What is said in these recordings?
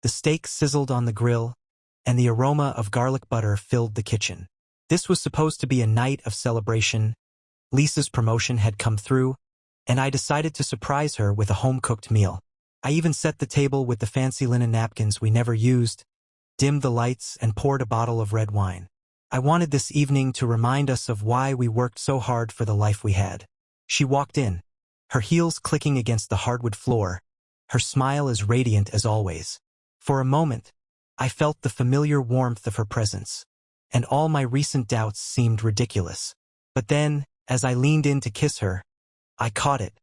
The steak sizzled on the grill, and the aroma of garlic butter filled the kitchen. This was supposed to be a night of celebration. Lisa's promotion had come through, and I decided to surprise her with a home-cooked meal. I even set the table with the fancy linen napkins we never used, dimmed the lights, and poured a bottle of red wine. I wanted this evening to remind us of why we worked so hard for the life we had. She walked in, her heels clicking against the hardwood floor, her smile as radiant as always. For a moment, I felt the familiar warmth of her presence, and all my recent doubts seemed ridiculous. But then, as I leaned in to kiss her, I caught it.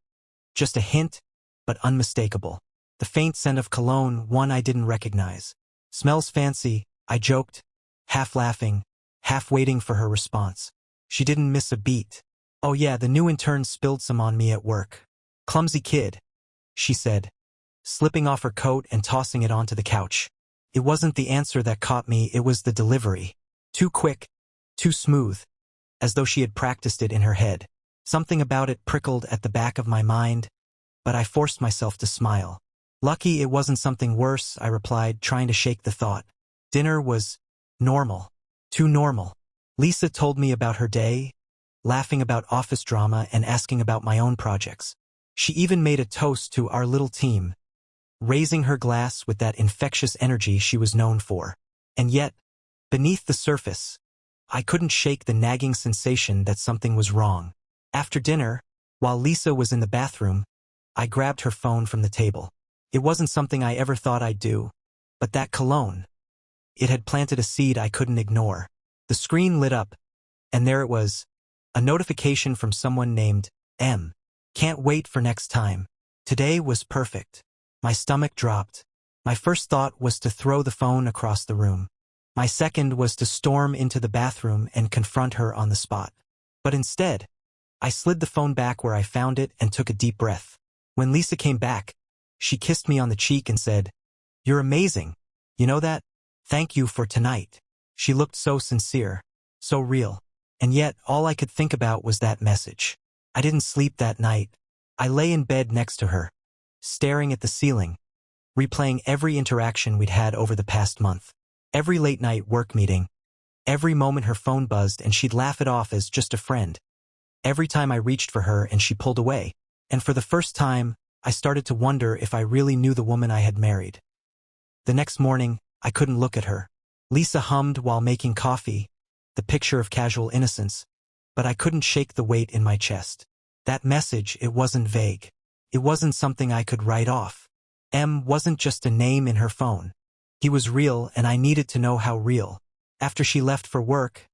Just a hint, but unmistakable. The faint scent of cologne, one I didn't recognize. Smells fancy, I joked, half laughing, half waiting for her response. She didn't miss a beat. Oh yeah, the new intern spilled some on me at work. Clumsy kid, she said, slipping off her coat and tossing it onto the couch. It wasn't the answer that caught me, it was the delivery. Too quick, too smooth, as though she had practiced it in her head. Something about it prickled at the back of my mind, but I forced myself to smile. Lucky it wasn't something worse, I replied, trying to shake the thought. Dinner was normal. Too normal. Lisa told me about her day, laughing about office drama and asking about my own projects. She even made a toast to our little team, raising her glass with that infectious energy she was known for. And yet, beneath the surface, I couldn't shake the nagging sensation that something was wrong. After dinner, while Lisa was in the bathroom, I grabbed her phone from the table. It wasn't something I ever thought I'd do, but that cologne. It had planted a seed I couldn't ignore. The screen lit up, and there it was, a notification from someone named M. Can't wait for next time. Today was perfect. My stomach dropped. My first thought was to throw the phone across the room. My second was to storm into the bathroom and confront her on the spot. But instead, I slid the phone back where I found it and took a deep breath. When Lisa came back, she kissed me on the cheek and said, "You're amazing. You know that? Thank you for tonight." She looked so sincere, so real. And yet, all I could think about was that message. I didn't sleep that night. I lay in bed next to her, staring at the ceiling, replaying every interaction we'd had over the past month. Every late-night work meeting, every moment her phone buzzed and she'd laugh it off as just a friend. Every time I reached for her and she pulled away. And for the first time, I started to wonder if I really knew the woman I had married. The next morning, I couldn't look at her. Lisa hummed while making coffee, the picture of casual innocence, but I couldn't shake the weight in my chest. That message, it wasn't vague. It wasn't something I could write off. M wasn't just a name in her phone. He was real, and I needed to know how real. After she left for work,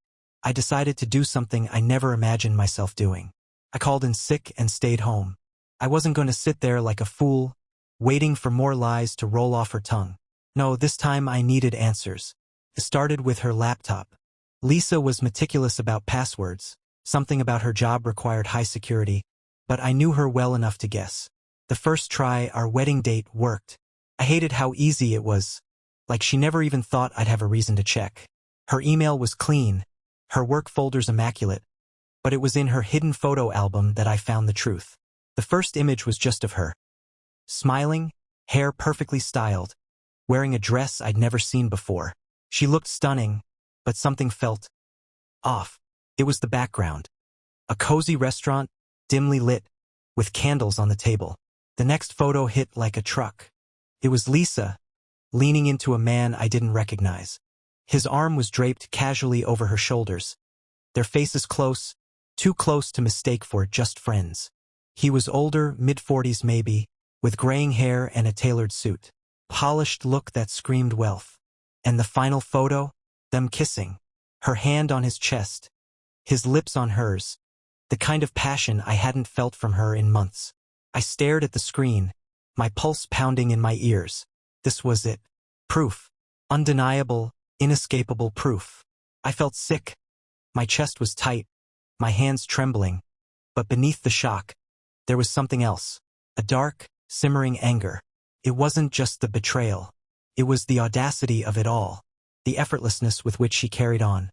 I decided to do something I never imagined myself doing. I called in sick and stayed home. I wasn't going to sit there like a fool, waiting for more lies to roll off her tongue. No, this time I needed answers. It started with her laptop. Lisa was meticulous about passwords. Something about her job required high security, but I knew her well enough to guess. The first try, our wedding date, worked. I hated how easy it was. Like she never even thought I'd have a reason to check. Her email was clean, her work folders immaculate, but it was in her hidden photo album that I found the truth. The first image was just of her. Smiling, hair perfectly styled, wearing a dress I'd never seen before. She looked stunning, but something felt off. It was the background. A cozy restaurant, dimly lit, with candles on the table. The next photo hit like a truck. It was Lisa, leaning into a man I didn't recognize. His arm was draped casually over her shoulders. Their faces close, too close to mistake for just friends. He was older, mid-40s maybe, with graying hair and a tailored suit. Polished look that screamed wealth. And the final photo? Them kissing. Her hand on his chest. His lips on hers. The kind of passion I hadn't felt from her in months. I stared at the screen, my pulse pounding in my ears. This was it. Proof. Undeniable, inescapable proof. I felt sick. My chest was tight, my hands trembling. But beneath the shock, there was something else. A dark, simmering anger. It wasn't just the betrayal. It was the audacity of it all. The effortlessness with which she carried on.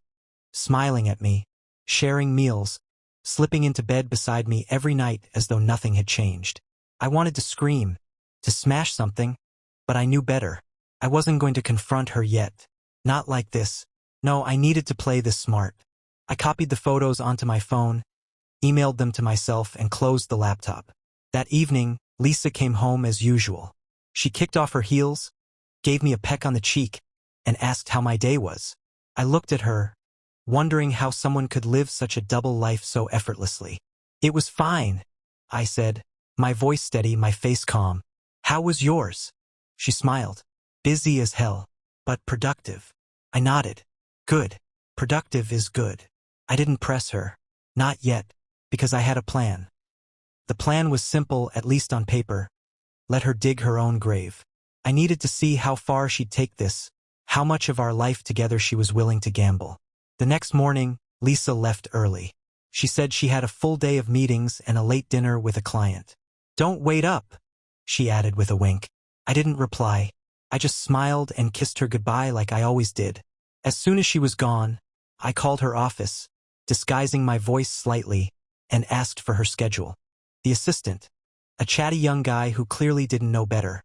Smiling at me, sharing meals, slipping into bed beside me every night as though nothing had changed. I wanted to scream, to smash something, but I knew better. I wasn't going to confront her yet. Not like this. No, I needed to play this smart. I copied the photos onto my phone, emailed them to myself, and closed the laptop. That evening, Lisa came home as usual. She kicked off her heels, gave me a peck on the cheek, and asked how my day was. I looked at her, wondering how someone could live such a double life so effortlessly. It was fine, I said, my voice steady, my face calm. How was yours? She smiled. Busy as hell, but productive. I nodded. Good. Productive is good. I didn't press her. Not yet, because I had a plan. The plan was simple, at least on paper. Let her dig her own grave. I needed to see how far she'd take this, how much of our life together she was willing to gamble. The next morning, Lisa left early. She said she had a full day of meetings and a late dinner with a client. Don't wait up, she added with a wink. I didn't reply. I just smiled and kissed her goodbye like I always did. As soon as she was gone, I called her office, disguising my voice slightly, and asked for her schedule. The assistant, a chatty young guy who clearly didn't know better,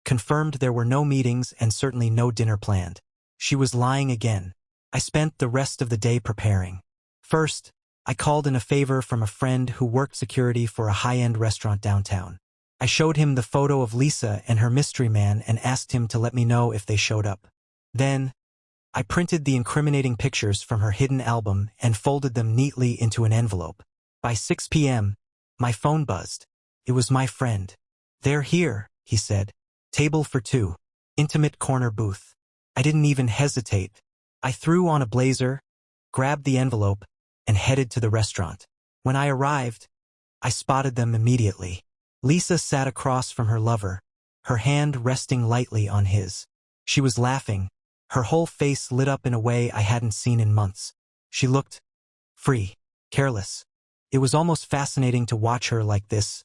confirmed there were no meetings and certainly no dinner planned. She was lying again. I spent the rest of the day preparing. First, I called in a favor from a friend who worked security for a high-end restaurant downtown. I showed him the photo of Lisa and her mystery man and asked him to let me know if they showed up. Then, I printed the incriminating pictures from her hidden album and folded them neatly into an envelope. By 6 p.m., my phone buzzed. It was my friend. They're here, he said. Table for two. Intimate corner booth. I didn't even hesitate. I threw on a blazer, grabbed the envelope, and headed to the restaurant. When I arrived, I spotted them immediately. Lisa sat across from her lover, her hand resting lightly on his. She was laughing, her whole face lit up in a way I hadn't seen in months. She looked free, careless. It was almost fascinating to watch her like this,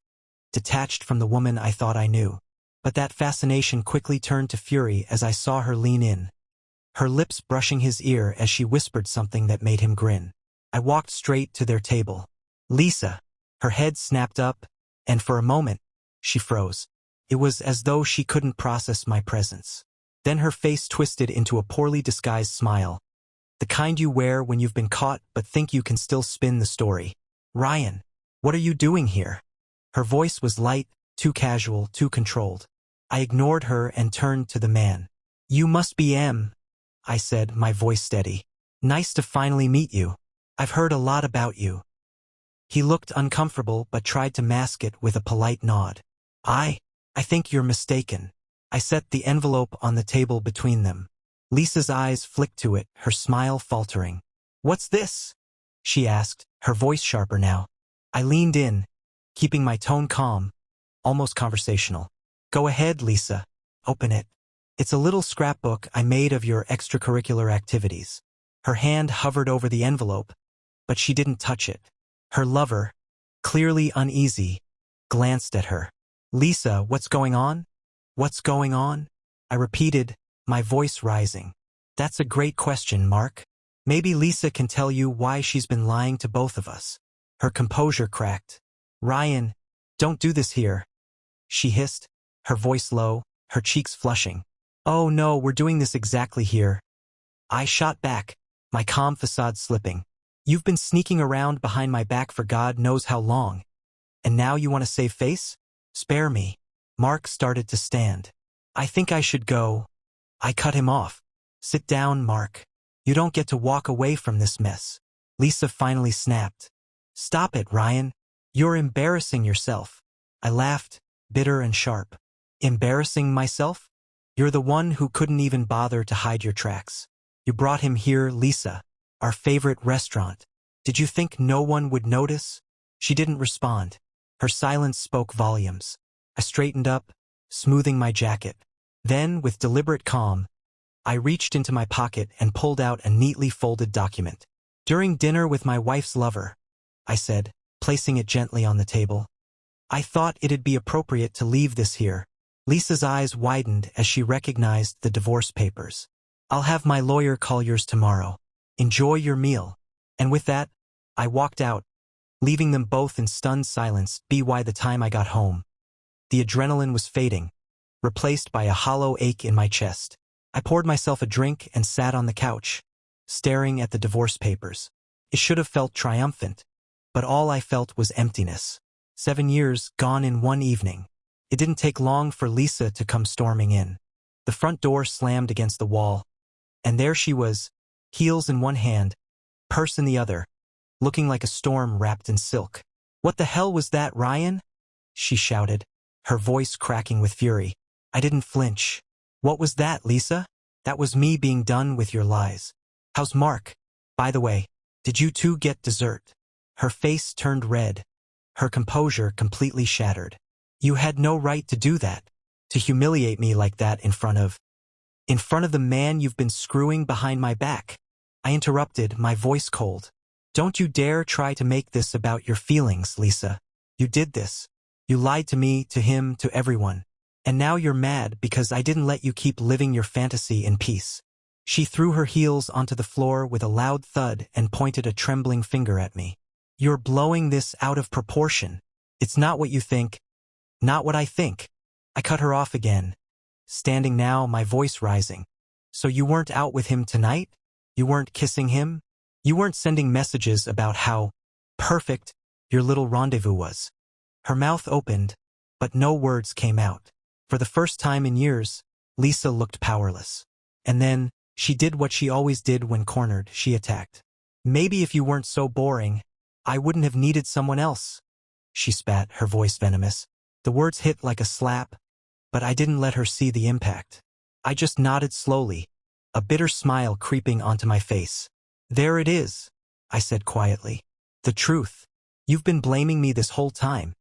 detached from the woman I thought I knew. But that fascination quickly turned to fury as I saw her lean in, her lips brushing his ear as she whispered something that made him grin. I walked straight to their table. Lisa, her head snapped up, and for a moment, she froze. It was as though she couldn't process my presence. Then her face twisted into a poorly disguised smile, the kind you wear when you've been caught but think you can still spin the story. Ryan, what are you doing here? Her voice was light, too casual, too controlled. I ignored her and turned to the man. You must be M, I said, my voice steady. Nice to finally meet you. I've heard a lot about you. He looked uncomfortable but tried to mask it with a polite nod. I think you're mistaken. I set the envelope on the table between them. Lisa's eyes flicked to it, her smile faltering. What's this? She asked, her voice sharper now. I leaned in, keeping my tone calm, almost conversational. Go ahead, Lisa. Open it. It's a little scrapbook I made of your extracurricular activities. Her hand hovered over the envelope, but she didn't touch it. Her lover, clearly uneasy, glanced at her. Lisa, what's going on? What's going on? I repeated, my voice rising. That's a great question, Mark. Maybe Lisa can tell you why she's been lying to both of us. Her composure cracked. Ryan, don't do this here, she hissed, her voice low, her cheeks flushing. Oh no, we're doing this exactly here. I shot back, my calm facade slipping. You've been sneaking around behind my back for God knows how long. And now you want to save face? Spare me. Mark started to stand. I think I should go. I cut him off. Sit down, Mark. You don't get to walk away from this mess. Lisa finally snapped. Stop it, Ryan. You're embarrassing yourself. I laughed, bitter and sharp. Embarrassing myself? You're the one who couldn't even bother to hide your tracks. You brought him here, Lisa, our favorite restaurant. Did you think no one would notice? She didn't respond. Her silence spoke volumes. I straightened up, smoothing my jacket. Then, with deliberate calm, I reached into my pocket and pulled out a neatly folded document. During dinner with my wife's lover, I said, placing it gently on the table. I thought it'd be appropriate to leave this here. Lisa's eyes widened as she recognized the divorce papers. I'll have my lawyer call yours tomorrow. Enjoy your meal. And with that, I walked out, leaving them both in stunned silence by the time I got home. The adrenaline was fading, replaced by a hollow ache in my chest. I poured myself a drink and sat on the couch, staring at the divorce papers. It should have felt triumphant, but all I felt was emptiness. 7 years gone in one evening. It didn't take long for Lisa to come storming in. The front door slammed against the wall, and there she was, heels in one hand, purse in the other, looking like a storm wrapped in silk. "What the hell was that, Ryan?" she shouted, her voice cracking with fury. I didn't flinch. "What was that, Lisa?" "That was me being done with your lies. How's Mark? By the way, did you two get dessert?" Her face turned red, her composure completely shattered. "You had no right to do that, to humiliate me like that in front of the man you've been screwing behind my back." I interrupted, my voice cold. "Don't you dare try to make this about your feelings, Lisa. You did this. You lied to me, to him, to everyone. And now you're mad because I didn't let you keep living your fantasy in peace." She threw her heels onto the floor with a loud thud and pointed a trembling finger at me. "You're blowing this out of proportion. It's not what you think. Not what I think." I cut her off again, standing now, my voice rising. "So you weren't out with him tonight? You weren't kissing him? You weren't sending messages about how perfect your little rendezvous was?" Her mouth opened, but no words came out. For the first time in years, Lisa looked powerless. And then, she did what she always did when cornered, she attacked. "Maybe if you weren't so boring, I wouldn't have needed someone else." She spat, her voice venomous. The words hit like a slap, but I didn't let her see the impact. I just nodded slowly, a bitter smile creeping onto my face. "There it is," I said quietly. "The truth. You've been blaming me this whole time,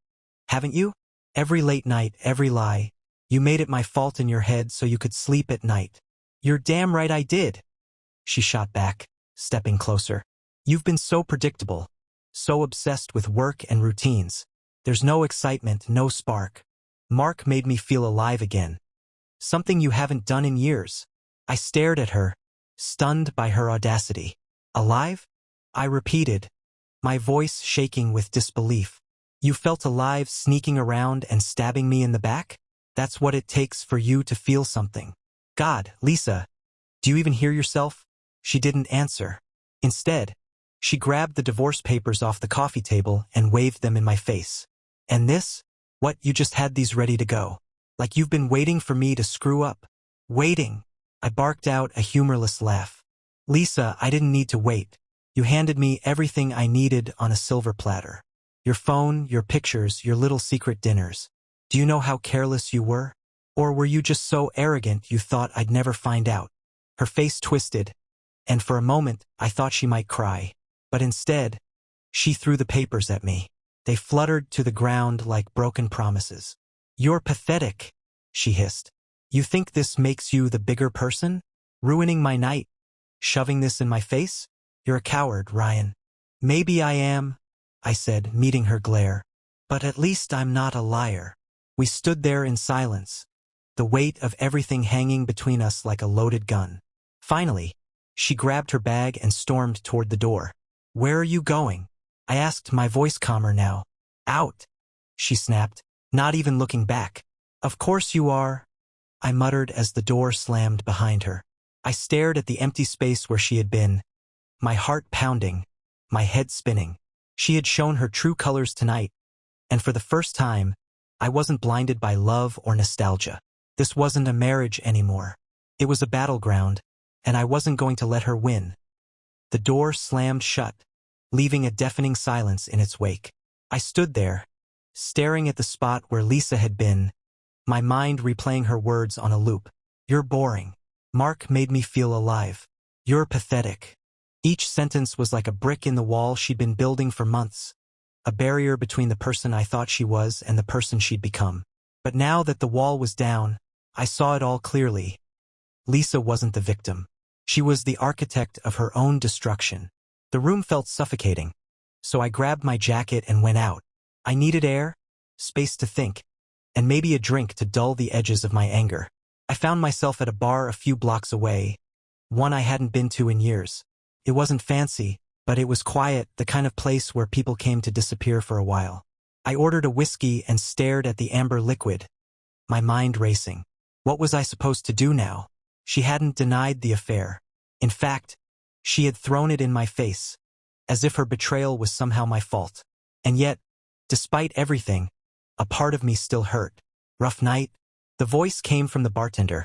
haven't you? Every late night, every lie. You made it my fault in your head so you could sleep at night." "You're damn right I did," she shot back, stepping closer. "You've been so predictable, so obsessed with work and routines. There's no excitement, no spark. Mark made me feel alive again. Something you haven't done in years." I stared at her, stunned by her audacity. "Alive?" I repeated, my voice shaking with disbelief. "You felt alive sneaking around and stabbing me in the back? That's what it takes for you to feel something." "God, Lisa, do you even hear yourself?" She didn't answer. Instead, she grabbed the divorce papers off the coffee table and waved them in my face. "And this? What, you just had these ready to go? Like you've been waiting for me to screw up?" "Waiting?" I barked out a humorless laugh. "Lisa, I didn't need to wait. You handed me everything I needed on a silver platter. Your phone, your pictures, your little secret dinners. Do you know how careless you were? Or were you just so arrogant you thought I'd never find out?" Her face twisted, and for a moment I thought she might cry. But instead, she threw the papers at me. They fluttered to the ground like broken promises. "You're pathetic," she hissed. "You think this makes you the bigger person? Ruining my night? Shoving this in my face? You're a coward, Ryan." "Maybe I am," I said, meeting her glare. "But at least I'm not a liar." We stood there in silence, the weight of everything hanging between us like a loaded gun. Finally, she grabbed her bag and stormed toward the door. "Where are you going?" I asked, my voice calmer now. "Out," she snapped, not even looking back. "Of course you are," I muttered as the door slammed behind her. I stared at the empty space where she had been, my heart pounding, my head spinning. She had shown her true colors tonight, and for the first time, I wasn't blinded by love or nostalgia. This wasn't a marriage anymore. It was a battleground, and I wasn't going to let her win. The door slammed shut, leaving a deafening silence in its wake. I stood there, staring at the spot where Lisa had been, my mind replaying her words on a loop. "You're boring. Mark made me feel alive. You're pathetic." Each sentence was like a brick in the wall she'd been building for months, a barrier between the person I thought she was and the person she'd become. But now that the wall was down, I saw it all clearly. Lisa wasn't the victim. She was the architect of her own destruction. The room felt suffocating, so I grabbed my jacket and went out. I needed air, space to think, and maybe a drink to dull the edges of my anger. I found myself at a bar a few blocks away, one I hadn't been to in years. It wasn't fancy, but it was quiet, the kind of place where people came to disappear for a while. I ordered a whiskey and stared at the amber liquid, my mind racing. What was I supposed to do now? She hadn't denied the affair. In fact, she had thrown it in my face, as if her betrayal was somehow my fault. And yet, despite everything, a part of me still hurt. Rough night? The voice came from the bartender,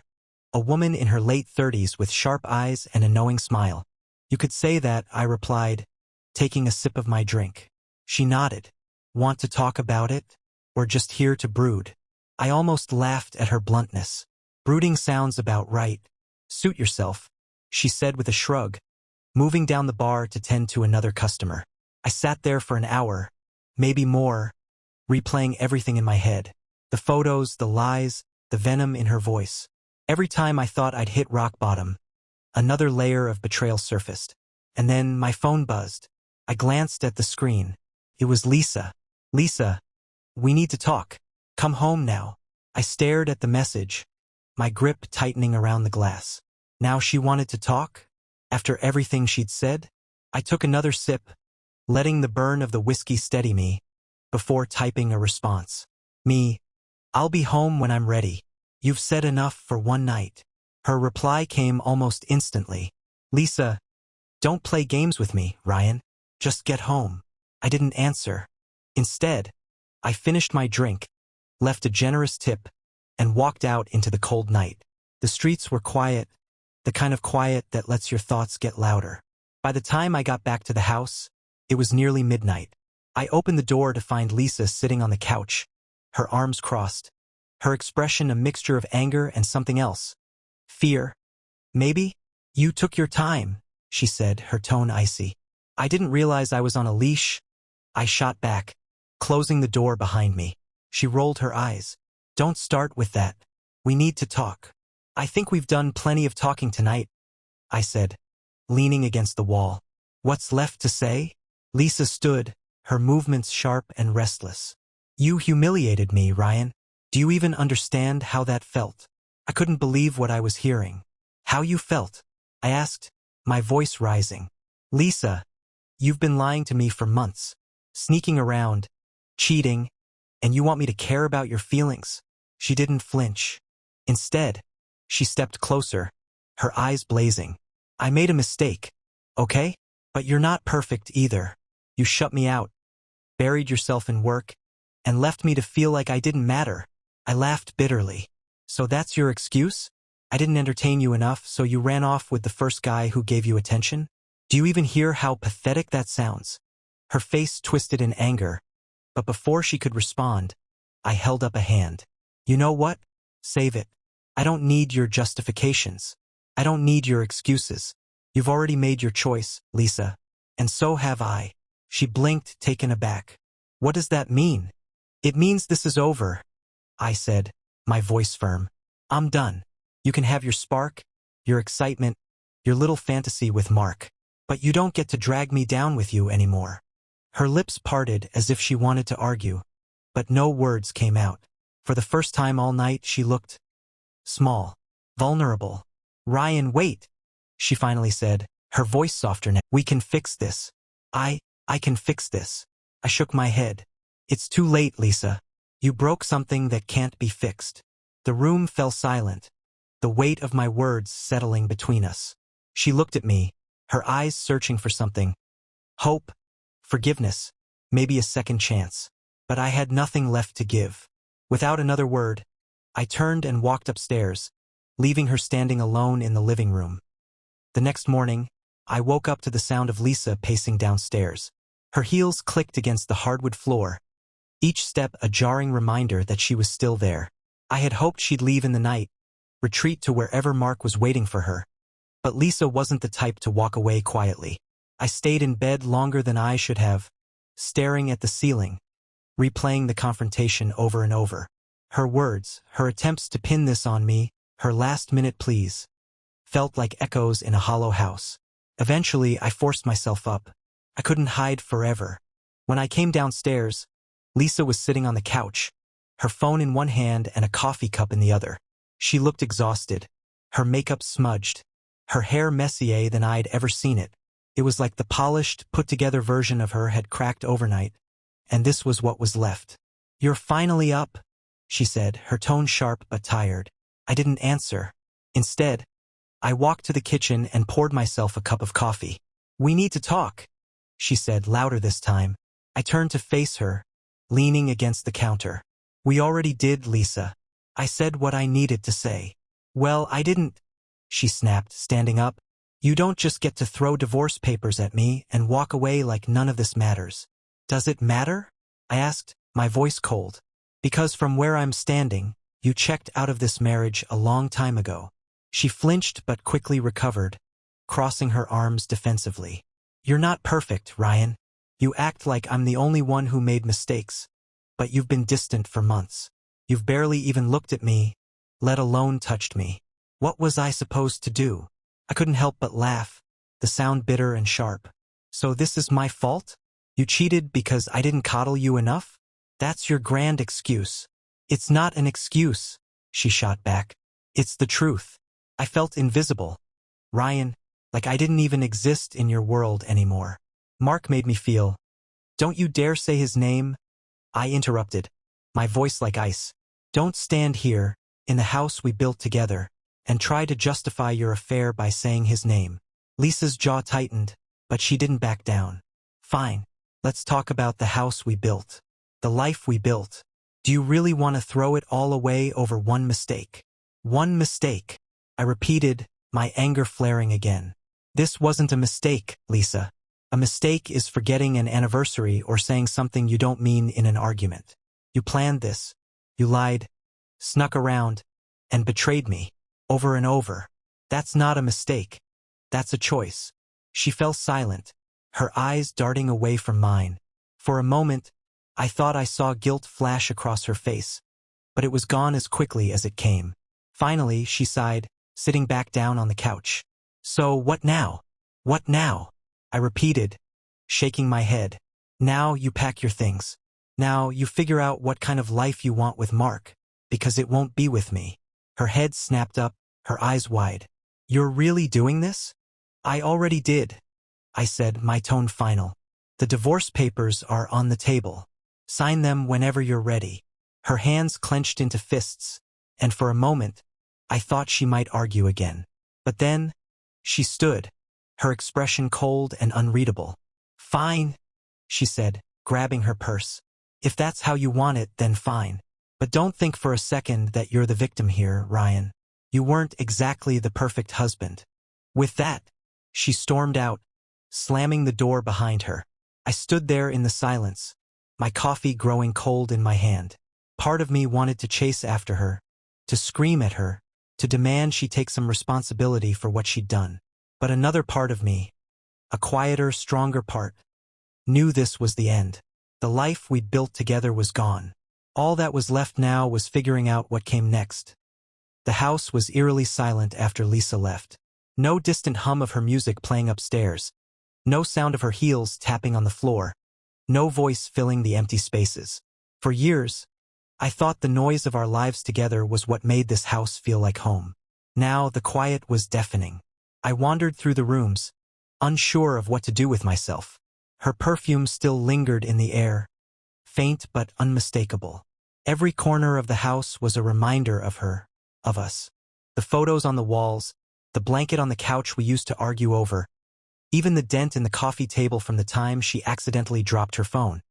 a woman in her late 30s with sharp eyes and a knowing smile. You could say that, I replied, taking a sip of my drink. She nodded. Want to talk about it? Or just here to brood? I almost laughed at her bluntness. Brooding sounds about right. Suit yourself, she said with a shrug, moving down the bar to tend to another customer. I sat there for an hour, maybe more, replaying everything in my head. The photos, the lies, the venom in her voice. Every time I thought I'd hit rock bottom, another layer of betrayal surfaced. And then my phone buzzed. I glanced at the screen. It was Lisa. Lisa, we need to talk. Come home now. I stared at the message, my grip tightening around the glass. Now she wanted to talk? After everything she'd said? I took another sip, letting the burn of the whiskey steady me, before typing a response. Me, I'll be home when I'm ready. You've said enough for one night. Her reply came almost instantly. Lisa, don't play games with me, Ryan. Just get home. I didn't answer. Instead, I finished my drink, left a generous tip, and walked out into the cold night. The streets were quiet, the kind of quiet that lets your thoughts get louder. By the time I got back to the house, it was nearly midnight. I opened the door to find Lisa sitting on the couch, her arms crossed, her expression a mixture of anger and something else. Fear. Maybe? You took your time, she said, her tone icy. I didn't realize I was on a leash. I shot back, closing the door behind me. She rolled her eyes. Don't start with that. We need to talk. I think we've done plenty of talking tonight, I said, leaning against the wall. What's left to say? Lisa stood, her movements sharp and restless. You humiliated me, Ryan. Do you even understand how that felt? I couldn't believe what I was hearing. How you felt? I asked, my voice rising. Lisa, you've been lying to me for months, sneaking around, cheating, and you want me to care about your feelings? She didn't flinch. Instead, she stepped closer, her eyes blazing. I made a mistake, okay? But you're not perfect either. You shut me out, buried yourself in work, and left me to feel like I didn't matter. I laughed bitterly. So that's your excuse? I didn't entertain you enough, so you ran off with the first guy who gave you attention? Do you even hear how pathetic that sounds? Her face twisted in anger, but before she could respond, I held up a hand. You know what? Save it. I don't need your justifications. I don't need your excuses. You've already made your choice, Lisa. And so have I. She blinked, taken aback. What does that mean? It means this is over, I said, my voice firm. I'm done. You can have your spark, your excitement, your little fantasy with Mark. But you don't get to drag me down with you anymore. Her lips parted as if she wanted to argue, but no words came out. For the first time all night, she looked small, vulnerable. Ryan, wait, she finally said, her voice softer now. We can fix this. I can fix this. I shook my head. It's too late, Lisa. You broke something that can't be fixed. The room fell silent, the weight of my words settling between us. She looked at me, her eyes searching for something. Hope, forgiveness, maybe a second chance. But I had nothing left to give. Without another word, I turned and walked upstairs, leaving her standing alone in the living room. The next morning, I woke up to the sound of Lisa pacing downstairs. Her heels clicked against the hardwood floor, each step a jarring reminder that she was still there. I had hoped she'd leave in the night, retreat to wherever Mark was waiting for her. But Lisa wasn't the type to walk away quietly. I stayed in bed longer than I should have, staring at the ceiling, replaying the confrontation over and over. Her words, her attempts to pin this on me, her last-minute pleas, felt like echoes in a hollow house. Eventually, I forced myself up. I couldn't hide forever. When I came downstairs, Lisa was sitting on the couch, her phone in one hand and a coffee cup in the other. She looked exhausted, her makeup smudged, her hair messier than I'd ever seen it. It was like the polished, put-together version of her had cracked overnight, and this was what was left. You're finally up, she said, her tone sharp but tired. I didn't answer. Instead, I walked to the kitchen and poured myself a cup of coffee. "We need to talk," she said, louder this time. I turned to face her, leaning against the counter. "We already did, Lisa." I said what I needed to say. "Well, I didn't," she snapped, standing up. "You don't just get to throw divorce papers at me and walk away like none of this matters." "Does it matter?" I asked, my voice cold. "Because from where I'm standing, you checked out of this marriage a long time ago." She flinched but quickly recovered, crossing her arms defensively. "You're not perfect, Ryan. You act like I'm the only one who made mistakes. But you've been distant for months. You've barely even looked at me, let alone touched me. What was I supposed to do?" I couldn't help but laugh, the sound bitter and sharp. "So this is my fault? You cheated because I didn't coddle you enough? That's your grand excuse." "It's not an excuse," she shot back. "It's the truth. I felt invisible, Ryan, like I didn't even exist in your world anymore. Mark made me feel." "Don't you dare say his name," I interrupted, my voice like ice. "Don't stand here, in the house we built together, and try to justify your affair by saying his name." Lisa's jaw tightened, but she didn't back down. "Fine, let's talk about the house we built. The life we built. Do you really want to throw it all away over one mistake?" "One mistake," I repeated, my anger flaring again. "This wasn't a mistake, Lisa. A mistake is forgetting an anniversary or saying something you don't mean in an argument. You planned this. You lied, snuck around, and betrayed me, over and over. That's not a mistake. That's a choice." She fell silent, her eyes darting away from mine. For a moment, I thought I saw guilt flash across her face, but it was gone as quickly as it came. Finally, she sighed, sitting back down on the couch. "So what now? What now?" I repeated, shaking my head. "Now you pack your things. Now you figure out what kind of life you want with Mark, because it won't be with me." Her head snapped up, her eyes wide. "You're really doing this?" "I already did," I said, my tone final. "The divorce papers are on the table. Sign them whenever you're ready." Her hands clenched into fists, and for a moment, I thought she might argue again. But then, she stood, her expression cold and unreadable. "Fine," she said, grabbing her purse. "If that's how you want it, then fine. But don't think for a second that you're the victim here, Ryan. You weren't exactly the perfect husband." With that, she stormed out, slamming the door behind her. I stood there in the silence, my coffee growing cold in my hand. Part of me wanted to chase after her, to scream at her, to demand she take some responsibility for what she'd done. But another part of me, a quieter, stronger part, knew this was the end. The life we'd built together was gone. All that was left now was figuring out what came next. The house was eerily silent after Lisa left. No distant hum of her music playing upstairs. No sound of her heels tapping on the floor. No voice filling the empty spaces. For years, I thought the noise of our lives together was what made this house feel like home. Now the quiet was deafening. I wandered through the rooms, unsure of what to do with myself. Her perfume still lingered in the air, faint but unmistakable. Every corner of the house was a reminder of her, of us. The photos on the walls, the blanket on the couch we used to argue over, even the dent in the coffee table from the time she accidentally dropped her phone.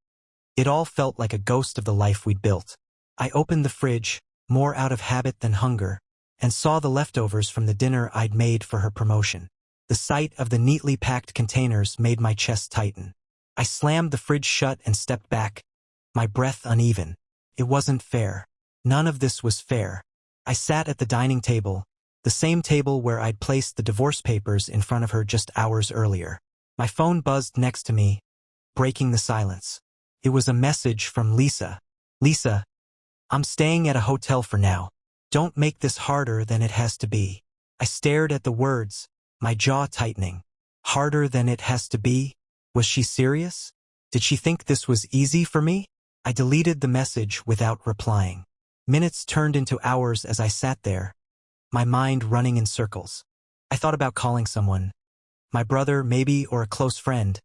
It all felt like a ghost of the life we'd built. I opened the fridge, more out of habit than hunger, and saw the leftovers from the dinner I'd made for her promotion. The sight of the neatly packed containers made my chest tighten. I slammed the fridge shut and stepped back, my breath uneven. It wasn't fair. None of this was fair. I sat at the dining table, the same table where I'd placed the divorce papers in front of her just hours earlier. My phone buzzed next to me, breaking the silence. It was a message from Lisa. "Lisa, I'm staying at a hotel for now. Don't make this harder than it has to be." I stared at the words, my jaw tightening. Harder than it has to be? Was she serious? Did she think this was easy for me? I deleted the message without replying. Minutes turned into hours as I sat there, my mind running in circles. I thought about calling someone. My brother, maybe, or a close friend.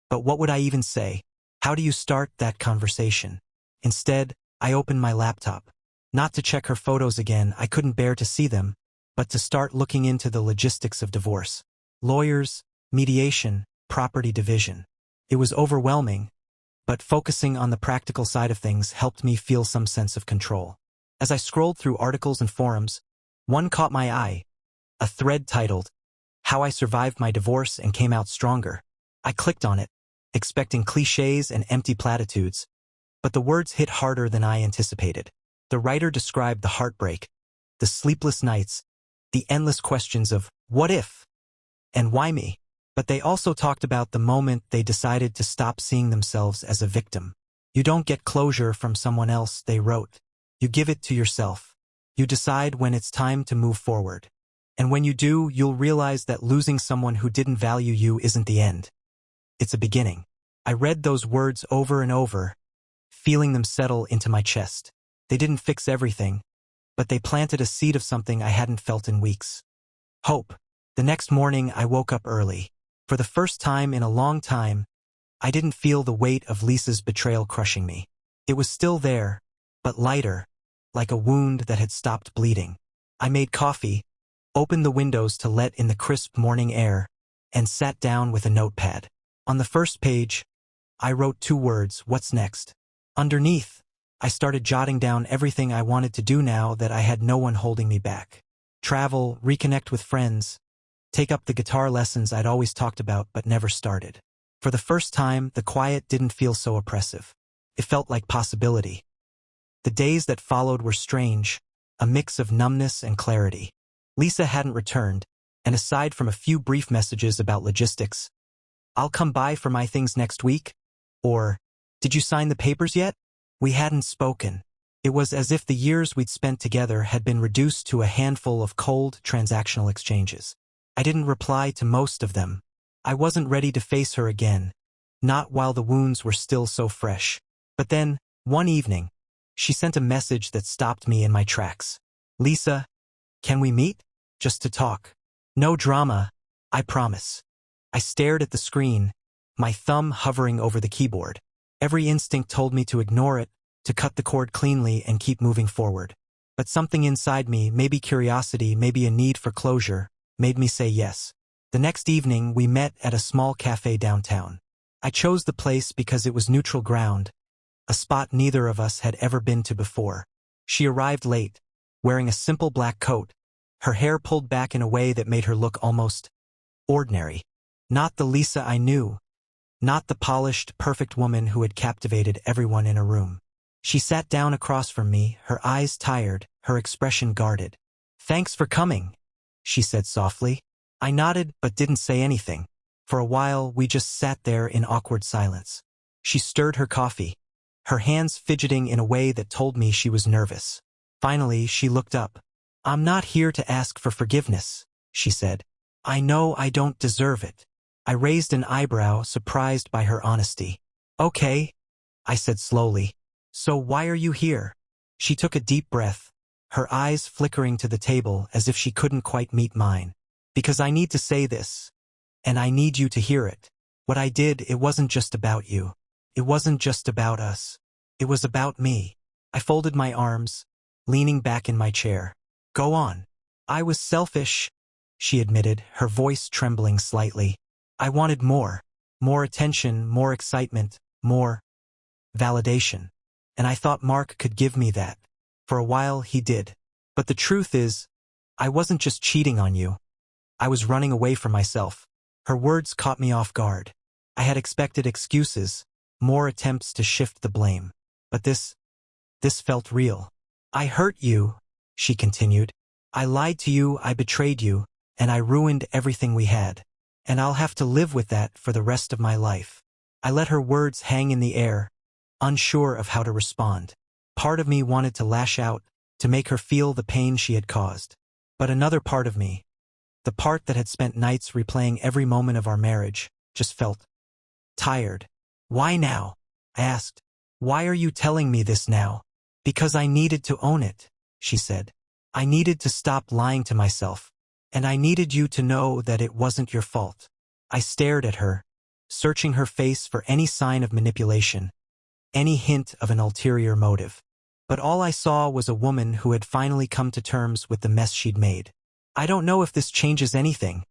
But what would I even say? How do you start that conversation? Instead, I opened my laptop. Not to check her photos again, I couldn't bear to see them, but to start looking into the logistics of divorce. Lawyers, mediation, property division. It was overwhelming, but focusing on the practical side of things helped me feel some sense of control. As I scrolled through articles and forums, one caught my eye, a thread titled, "How I Survived My Divorce and Came Out Stronger." I clicked on it, expecting cliches and empty platitudes, but the words hit harder than I anticipated. The writer described the heartbreak, the sleepless nights, the endless questions of what if and why me. But they also talked about the moment they decided to stop seeing themselves as a victim. You don't get closure from someone else, they wrote. You give it to yourself. You decide when it's time to move forward. And when you do, you'll realize that losing someone who didn't value you isn't the end. It's a beginning. I read those words over and over, feeling them settle into my chest. They didn't fix everything, but they planted a seed of something I hadn't felt in weeks. Hope. The next morning, I woke up early. For the first time in a long time, I didn't feel the weight of Lisa's betrayal crushing me. It was still there, but lighter, like a wound that had stopped bleeding. I made coffee, opened the windows to let in the crisp morning air, and sat down with a notepad. On the first page, I wrote 2 words, "What's next?" Underneath, I started jotting down everything I wanted to do now that I had no one holding me back. Travel, reconnect with friends, take up the guitar lessons I'd always talked about but never started. For the first time, the quiet didn't feel so oppressive. It felt like possibility. The days that followed were strange, a mix of numbness and clarity. Lisa hadn't returned, and aside from a few brief messages about logistics, "I'll come by for my things next week," or, "Did you sign the papers yet?" we hadn't spoken. It was as if the years we'd spent together had been reduced to a handful of cold, transactional exchanges. I didn't reply to most of them. I wasn't ready to face her again, not while the wounds were still so fresh. But then, one evening, she sent a message that stopped me in my tracks. "Lisa, can we meet? Just to talk. No drama, I promise." I stared at the screen, my thumb hovering over the keyboard. Every instinct told me to ignore it, to cut the cord cleanly and keep moving forward. But something inside me, maybe curiosity, maybe a need for closure, made me say yes. The next evening, we met at a small cafe downtown. I chose the place because it was neutral ground, a spot neither of us had ever been to before. She arrived late, wearing a simple black coat, her hair pulled back in a way that made her look almost ordinary. Not the Lisa I knew, not the polished, perfect woman who had captivated everyone in a room. She sat down across from me, her eyes tired, her expression guarded. "Thanks for coming," she said softly. I nodded but didn't say anything. For a while, we just sat there in awkward silence. She stirred her coffee, her hands fidgeting in a way that told me she was nervous. Finally, she looked up. "I'm not here to ask for forgiveness," she said. "I know I don't deserve it." I raised an eyebrow, surprised by her honesty. "Okay," I said slowly. "So why are you here?" She took a deep breath, her eyes flickering to the table as if she couldn't quite meet mine. "Because I need to say this, and I need you to hear it. What I did, it wasn't just about you. It wasn't just about us. It was about me." I folded my arms, leaning back in my chair. "Go on." "I was selfish," she admitted, her voice trembling slightly. "I wanted more. More attention, more excitement, more validation. And I thought Mark could give me that. For a while, he did. But the truth is, I wasn't just cheating on you. I was running away from myself." Her words caught me off guard. I had expected excuses, more attempts to shift the blame. But this felt real. "I hurt you," she continued. "I lied to you, I betrayed you, and I ruined everything we had. And I'll have to live with that for the rest of my life." I let her words hang in the air, unsure of how to respond. Part of me wanted to lash out, to make her feel the pain she had caused. But another part of me, the part that had spent nights replaying every moment of our marriage, just felt tired. "Why now?" I asked. "Why are you telling me this now?" "Because I needed to own it," she said. "I needed to stop lying to myself. And I needed you to know that it wasn't your fault." I stared at her, searching her face for any sign of manipulation, any hint of an ulterior motive. but all I saw was a woman who had finally come to terms with the mess she'd made. "I don't know if this changes anything,"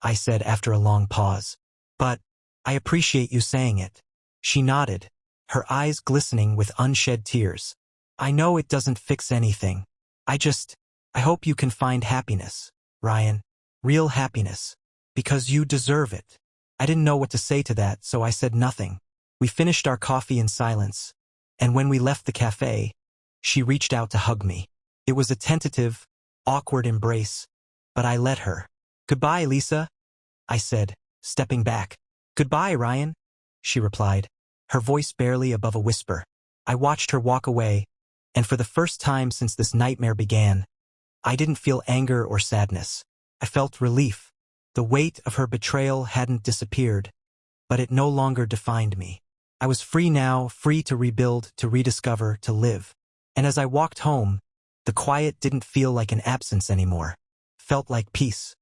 I said after a long pause. "But I appreciate you saying it." She nodded, her eyes glistening with unshed tears. "I know it doesn't fix anything. I hope you can find happiness, Ryan. Real happiness. Because you deserve it." I didn't know what to say to that, so I said nothing. We finished our coffee in silence, and when we left the cafe, she reached out to hug me. It was a tentative, awkward embrace, but I let her. "Goodbye, Lisa," I said, stepping back. "Goodbye, Ryan," she replied, her voice barely above a whisper. I watched her walk away, and for the first time since this nightmare began, I didn't feel anger or sadness. I felt relief. The weight of her betrayal hadn't disappeared, but it no longer defined me. I was free now, free to rebuild, to rediscover, to live. And as I walked home, the quiet didn't feel like an absence anymore. Felt like peace.